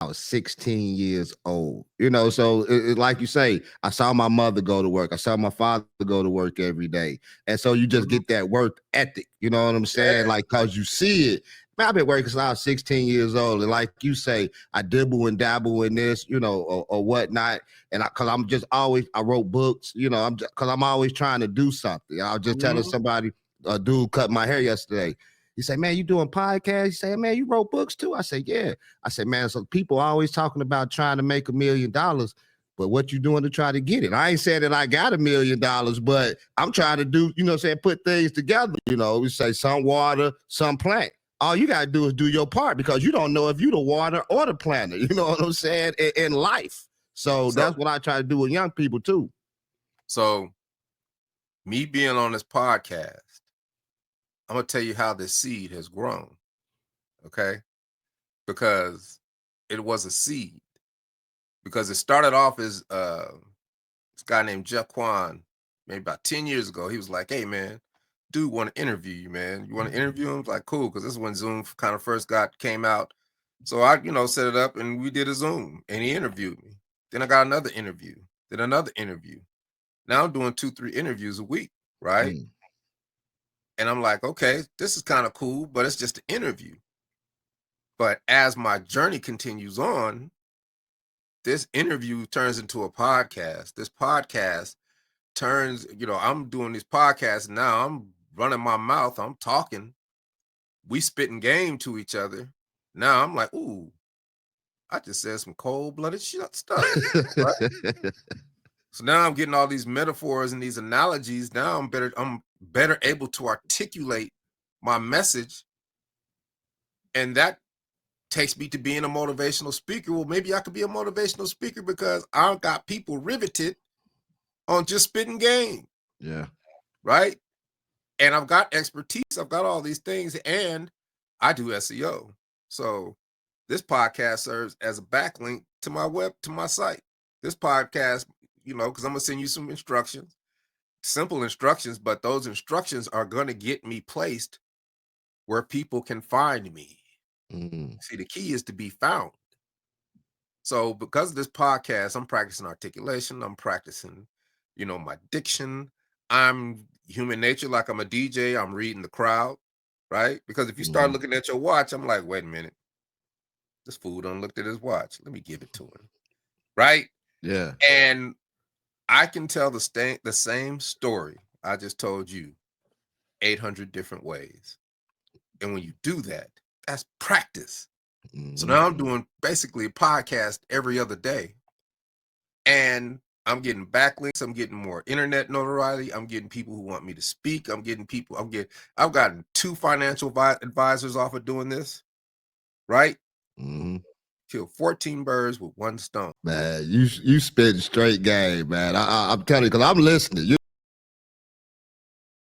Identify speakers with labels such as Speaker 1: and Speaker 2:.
Speaker 1: I was 16 years old, so like you say, I saw my mother go to work. I saw my father go to work every day. And so you just get that work ethic, you know what I'm saying? Like, cause you see it. Man, I've been working since I was 16 years old. And like you say, I dibble and dabble in this, or whatnot. And cause I'm just always, I wrote books, cause I'm always trying to do something. I was just telling somebody, a dude cut my hair yesterday. He said, man, you doing podcasts? He said, man, you wrote books too? I said, yeah. I said, man, so people are always talking about trying to make $1 million, but what you doing to try to get it? I ain't saying that I got $1 million, but I'm trying to do, put things together. We say some water, some plant. All you got to do is do your part, because you don't know if you the water or the planter, you know what I'm saying, in life. So that's what I try to do with young people too.
Speaker 2: So me being on this podcast, I'm going to tell you how this seed has grown, okay? Because it was a seed. Because it started off as this guy named Jeff Kwan, maybe about 10 years ago. He was like, hey, man, dude want to interview you, man. You want to interview him? I was like, cool, because this is when Zoom kind of first came out. So I, set it up, and we did a Zoom, and he interviewed me. Then I got another interview, then another interview. Now I'm doing 2-3 interviews a week, right? And I'm like, okay, this is kind of cool, but it's just an interview. But as my journey continues on, this interview turns into a podcast. This podcast turns, I'm doing these podcasts now. I'm running my mouth. I'm talking. We spitting game to each other. Now I'm like, ooh, I just said some cold-blooded stuff. Right? So now I'm getting all these metaphors and these analogies. Now I'm better able to articulate my message. And that takes me to being a motivational speaker. Well, maybe I could be a motivational speaker because I got people riveted on just spitting game.
Speaker 1: Yeah.
Speaker 2: Right? And I've got expertise. I've got all these things, and I do SEO. So this podcast serves as a backlink to my site. This podcast, because I'm going to send you some instructions, simple instructions, but those instructions are going to get me placed where people can find me. See, the key is to be found. So because of this podcast, I'm practicing articulation. I'm practicing, my diction. I'm human nature, like I'm a DJ. I'm reading the crowd, right? Because if you start looking at your watch, I'm like, wait a minute. This fool done looked at his watch. Let me give it to him, right?
Speaker 1: Yeah.
Speaker 2: And I can tell the same story I just told you 800 different ways. And when you do that, that's practice. So now I'm doing basically a podcast every other day. And I'm getting backlinks. I'm getting more internet notoriety. I'm getting people who want me to speak. I've gotten 2 financial advisors off of doing this, right? Kill 14 birds with 1 stone.
Speaker 1: Man, you spit straight game, man. I'm telling you, because I'm listening.